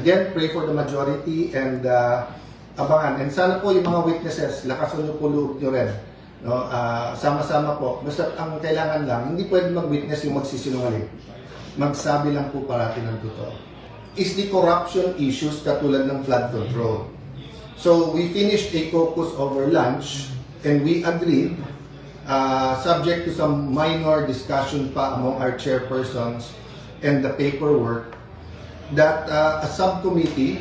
Again, pray for the majority and abangan. And sana po yung mga witnesses, lakasan nyo po loob nyo rin. No? Sama-sama po. Basta ang kailangan lang, hindi pwede mag-witness yung magsisinungaling. Magsabi lang po parati ng totoo. Is the corruption issues katulad ng flood control. So we finished a caucus over lunch and we agreed, subject to some minor discussion pa among our chairpersons and the paperwork, that a subcommittee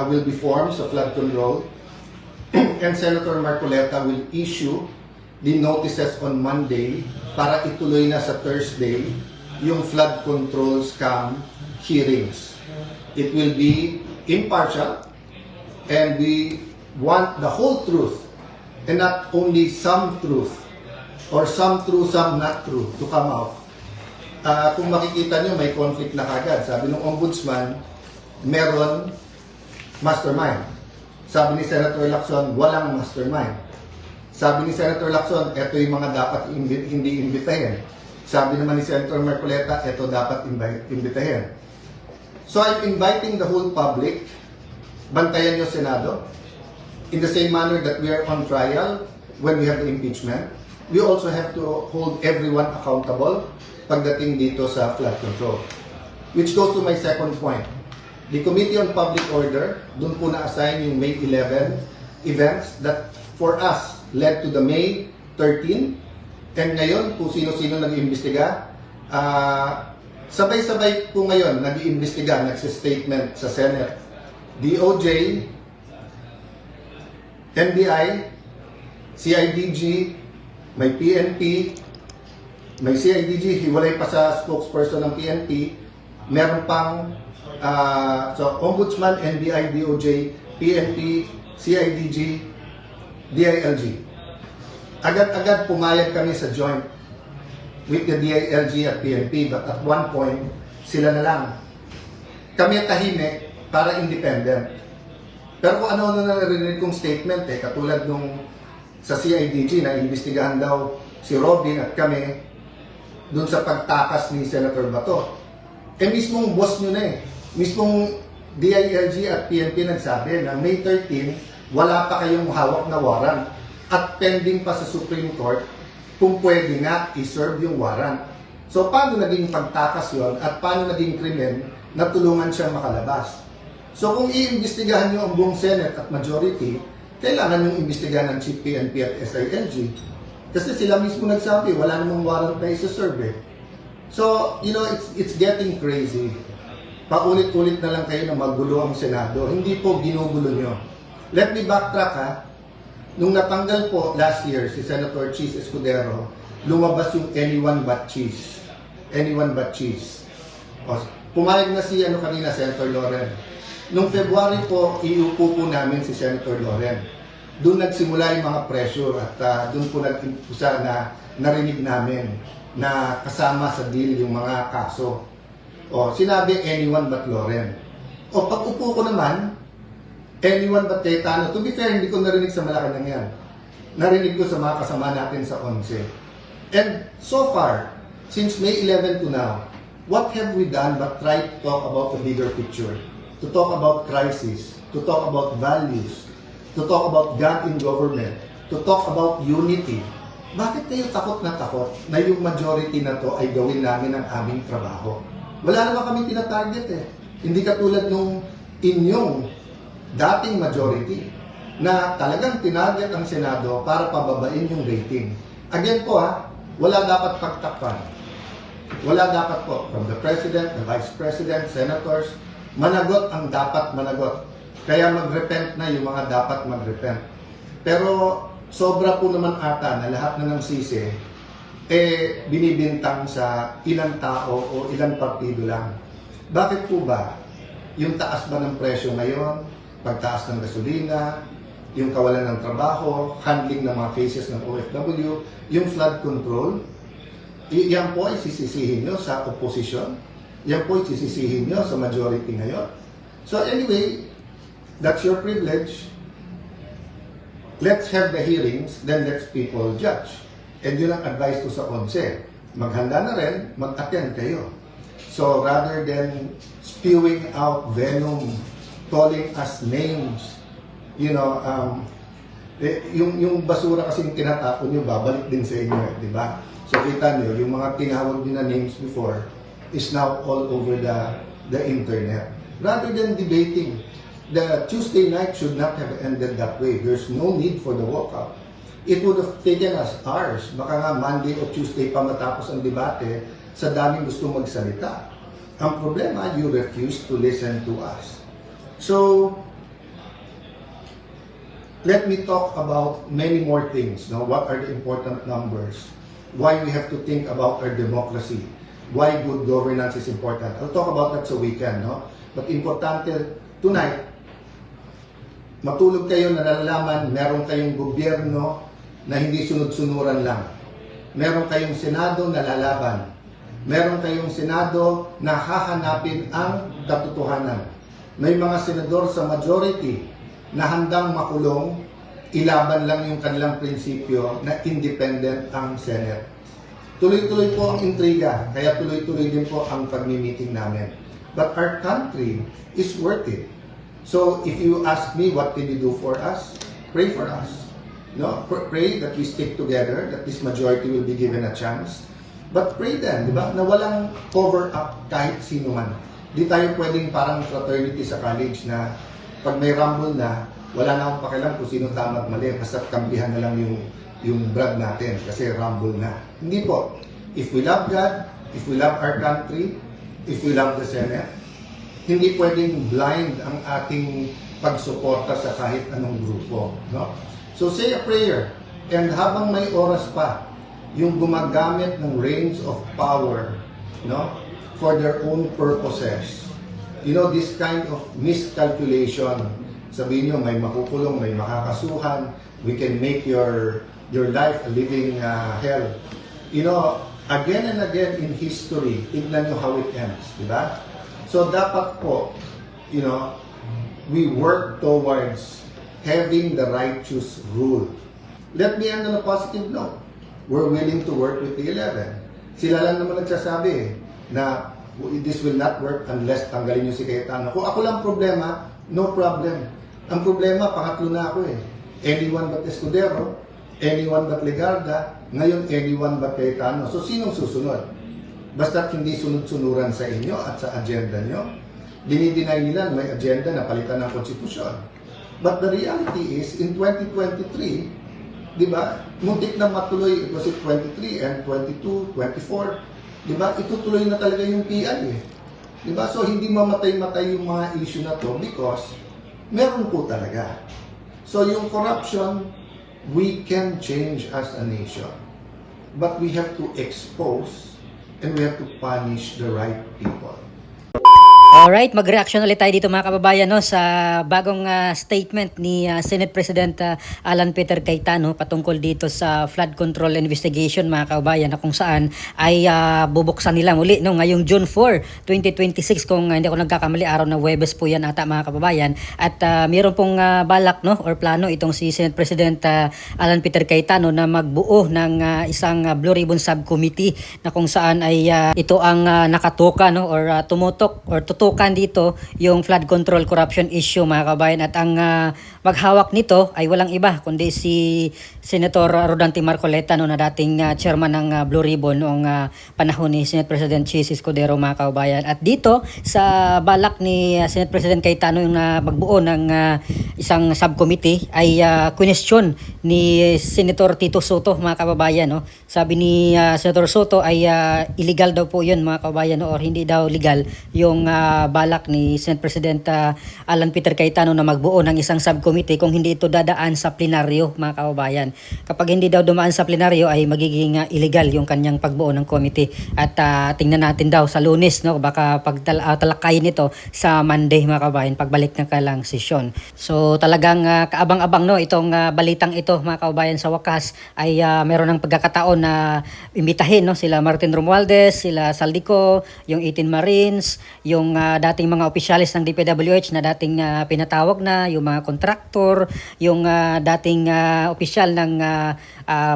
will be formed sa flood control and Senator Marcoleta will issue the notices on Monday para ituloy na sa Thursday yung flood control scam hearings. It will be impartial and we want the whole truth and not only some truth or some true, some not true to come out. Kung makikita nyo, may conflict na kagad. Sabi ng ombudsman, meron mastermind. Sabi ni Senator Lacson, walang mastermind. Sabi ni Senator Lacson, ito yung mga dapat hindi imbitahin. Sabi naman ni Senator Marcoleta, ito dapat imbitahin. So I'm inviting the whole public, bantayan nyo Senado, in the same manner that we are on trial when we have the impeachment. We also have to hold everyone accountable pagdating dito sa flood control. Which goes to my second point. The Committee on Public Order, doon po na-assign yung May 11 events that for us led to the May 13. And ngayon, kung sino-sino nag-iimbestiga, sabay-sabay po ngayon nag-iimbestiga, nagsistatement sa Senate. DOJ, NBI, CIDG, may PNP, may CIDG, hiwalay pa sa spokesperson ng PNP, meron pang so Ombudsman, NBI, DOJ, PNP, CIDG, DILG. Agad-agad pumayag kami sa joint with the DILG at PNP, but at one point, sila na lang. Kami tahimik para independent. Pero kung ano na narinig kong statement, katulad nung sa CIDG na imbestigahan daw si Robin at kami doon sa pagtakas ni Senator Bato. Mismong boss nyo na mismong DILG at PNP nagsabi na May 13, wala pa kayong hawak na warrant at pending pa sa Supreme Court kung pwede nga i-serve yung warrant. So paano naging pagtakas yon at paano naging krimen na tulungan siyang makalabas? So kung iimbestigahan nyo ang buong Senate at majority, kailangan yung imbestigahan ng Chief PNP at SILG. Kasi sila mismo nagsabi, wala namang warrant na isa-serve. So, you know, it's getting crazy. Paulit-ulit na lang kayo na magulo ang Senado. Hindi po ginugulo nyo. Let me backtrack ha. Nung natanggal po last year si Senator Cheese Escudero, lumabas yung anyone but cheese. Anyone but cheese. O, pumayag na si kanina, Senator Loren. Nung February po, iupo po namin si Senator Loren. Doon nagsimula yung mga pressure at doon po nag-impusa na narinig namin na kasama sa deal yung mga kaso. O, sinabi anyone but Loren. O, pag upo ko naman, anyone but Cayetano. To be fair, hindi ko narinig sa Malacanang yan. Narinig ko sa mga kasama natin sa 11. And so far, since May 11 to now, what have we done but try to talk about the bigger picture? To talk about crisis, to talk about values, to talk about God in government, to talk about unity. Bakit kayo takot na yung majority na to ay gawin namin ang aming trabaho? Wala naman kami tinatarget Hindi katulad nung inyong dating majority na talagang tinarget ang Senado para pababain yung rating. Again po wala dapat pagtakpan. Wala dapat po from the President, the Vice President, Senators, managot ang dapat managot. Kaya mag-repent na yung mga dapat mag-repent. Pero sobra po naman ata na lahat na ng sisi binibintang sa ilang tao o ilang partido lang. Bakit po ba? Yung taas ba ng presyo ngayon, pagtaas ng gasolina, yung kawalan ng trabaho, handling ng mga cases ng OFW, yung flood control, yan po ay sisisihin nyo sa opposition, yan po ay sisisihin nyo sa majority ngayon. So anyway, that's your privilege. Let's have the hearings, then let people judge. And yun ang advice ko sa 11. Maghanda na rin, mag-attend kayo. So rather than spewing out venom, calling us names. You know, yung basura kasi yung tinatapon nyo, babalik din sa inyo, di ba? So kita nyo, yung mga tinawag nyo na names before is now all over the internet. Rather than debating, the Tuesday night should not have ended that way. There's no need for the walkout. It would have taken us hours, baka nga Monday o Tuesday pa matapos ang debate sa daming gusto magsalita. Ang problema, you refuse to listen to us. So, let me talk about many more things. No? What are the important numbers? Why we have to think about our democracy? Why good governance is important? I'll talk about that sa weekend. No? But importante, tonight, matulog kayo na nalalaman, meron kayong gobyerno na hindi sunod-sunuran lang. Meron kayong Senado na lalaban. Meron kayong Senado na hahanapin ang katotohanan. May mga senador sa majority na handang makulong, ilaban lang yung kanilang prinsipyo na independent ang Senate. Tuloy-tuloy po ang intriga, kaya tuloy-tuloy din po ang pagmi-meeting namin. But our country is worth it. So if you ask me what can you do for us, pray for us. No? Pray that we stick together, that this majority will be given a chance. But pray then, di ba, na walang cover up kahit sino man. Di tayo pwedeng parang fraternity sa college na pag may rumble na, wala na akong pakialam kung sino tama at mali, basta kampihan na lang yung brag natin kasi rumble na. Hindi po. If we love God, if we love our country, if we love the Senate, hindi pwedeng blind ang ating pagsuporta sa kahit anong grupo. No? So say a prayer, and habang may oras pa, yung gumagamit ng reins of power, no, for their own purposes. You know, this kind of miscalculation, sabihin nyo, may makukulong, may makakasuhan, we can make your life a living hell. You know, again and again in history, tignan nyo how it ends, di ba? So dapat po, you know, we work towards having the righteous rule. Let me end on a positive note. We're willing to work with the 11. Sila lang naman nagsasabi na this will not work unless tanggalin nyo si Cayetano. Kung ako lang problema, no problem. Ang problema, pangatlo na ako eh. Anyone but Escudero, anyone but Legarda, ngayon anyone but Cayetano. So sinong susunod? Basta't hindi sunod-sunuran sa inyo at sa agenda nyo, dinideny nila may agenda na palitan ng konstitusyon. But the reality is, in 2023, di ba, muntik na matuloy, it was it 23 and 22, 24, di ba, itutuloy na talaga yung PI eh. Di ba, so hindi mamatay-matay yung mga issue na to because meron po talaga. So yung corruption, we can change as a nation. But we have to expose and we have to punish the right people. Alright, mag-reaction ulit tayo dito mga kababayan no, sa bagong statement ni Senate President Alan Peter Cayetano patungkol dito sa flood control investigation mga kababayan na kung saan ay bubuksan nila muli no, ngayong June 4, 2026 kung hindi ako nagkakamali, araw na Huwebes po yan ata mga kababayan. At mayroon pong balak no, or plano itong si Senate President Alan Peter Cayetano na magbuo ng isang Blue Ribbon Subcommittee na kung saan ay ito ang nakatuka no, or tumutok or tutukan dito yung flood control corruption issue mga kabayan. At ang maghawak nito ay walang iba kundi si Senator Rodante Marcoleta no, na dating chairman ng Blue Ribbon noong panahon ni Senate President Chis Escudero mga kabayan. At dito sa balak ni Senate President Cayetano yung magbuo ng isang subcommittee ay question ni Senator Tito Soto mga kababayan no. Sabi ni Senator Soto ay illegal daw po yun mga kababayan no, or hindi daw legal yung balak ni Senate President Alan Peter Cayetano na magbuo ng isang subcommittee kung hindi ito dadaan sa plenaryo mga kababayan. Kapag hindi daw dumaan sa plenaryo ay magiging illegal yung kanyang pagbuo ng committee. At tingnan natin daw sa Lunes no, baka pagtalakayin ito sa Monday mga kababayan pagbalik ng kalang sesyon. So talagang kaabang-abang no itong balitang ito mga kababayan. Sa wakas ay meron ng pagkakataon na imbitahin no sila Martin Romualdez, sila Saldico, yung 18 Marines, yung dating mga opisyalis ng DPWH na dating pinatawag na, yung mga kontraktor, yung dating opisyal ng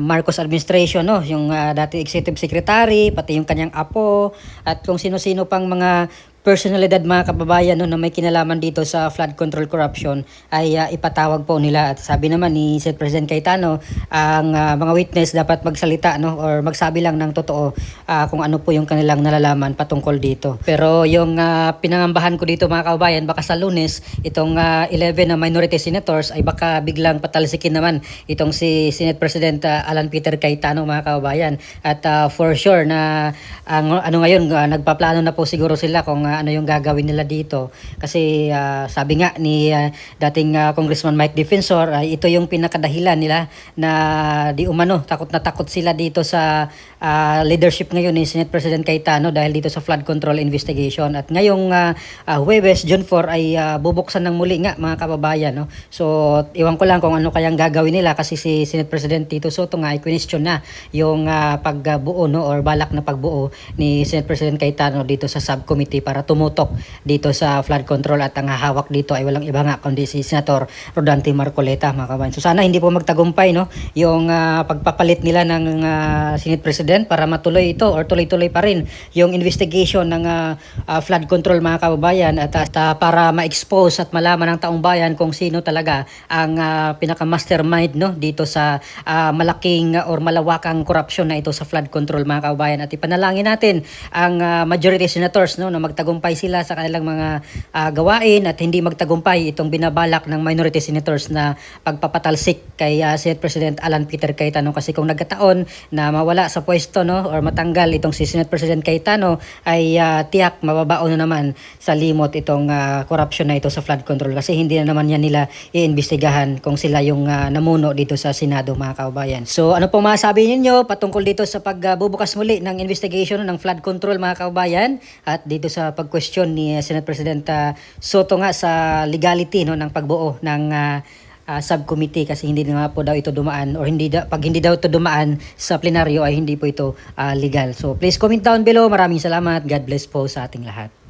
Marcos administration no, yung dating executive secretary, pati yung kanyang apo at kung sino-sino pang mga personalidad mga kababayan no, na may kinalaman dito sa flood control corruption ay ipatawag po nila. At sabi naman ni Senate President Cayetano, ang mga witness dapat magsalita no, or magsabi lang ng totoo kung ano po yung kanilang nalalaman patungkol dito. Pero yung pinangambahan ko dito mga kababayan, baka sa Lunes itong 11 na minority senators ay baka biglang patalsikin naman itong si Senate President Alan Peter Cayetano mga kababayan. At for sure na ano ngayon nagpaplano na po siguro sila kung ano yung gagawin nila dito. Kasi sabi nga ni dating Congressman Mike Defensor, ito yung pinakadahilan nila na di umano takot na takot sila dito sa leadership ngayon ni Senate President Cayetano dahil dito sa flood control investigation. At ngayong Huwebes, June 4 ay bubuksan ng muli nga mga kababayan. No? So iwan ko lang kung ano kayang gagawin nila kasi si Senate President Tito Soto nga ay question na yung pagbuo no, or balak na pagbuo ni Senate President Cayetano dito sa subcommittee para tumutok dito sa flood control. At ang hahawak dito ay walang iba nga kundi si Senator Rodante Marcoleta mga kababayan. So sana hindi po magtagumpay no, yung pagpapalit nila ng Senate President para matuloy ito or tuloy-tuloy pa rin yung investigation ng flood control mga kababayan at para ma-expose at malaman ng taong bayan kung sino talaga ang pinaka-mastermind no, dito sa malaking or malawakang korupsyon na ito sa flood control mga kababayan. At ipanalangin natin ang majority senators no, na magtagumpay sila sa kanilang mga gawain at hindi magtagumpay itong binabalak ng minority senators na pagpapatalsik kay Senate President Alan Peter Cayetano. Kasi kung nagkataon na mawala sa pwesto no, or matanggal itong si Senate President Cayetano ay tiyak mababaon na naman sa limot itong korupsyon na ito sa flood control kasi hindi na naman yan nila iimbestigahan kung sila yung namuno dito sa Senado mga kababayan. So ano pong masasabi ninyo patungkol dito sa pagbubukas muli ng investigation ng flood control mga kababayan at dito sa pag-question ni Senate President Soto nga sa legality no, ng pagbuo ng subcommittee kasi hindi na nga po daw ito dumaan or pag hindi daw ito dumaan sa plenaryo ay hindi po ito legal. So please comment down below. Maraming salamat. God bless po sa ating lahat.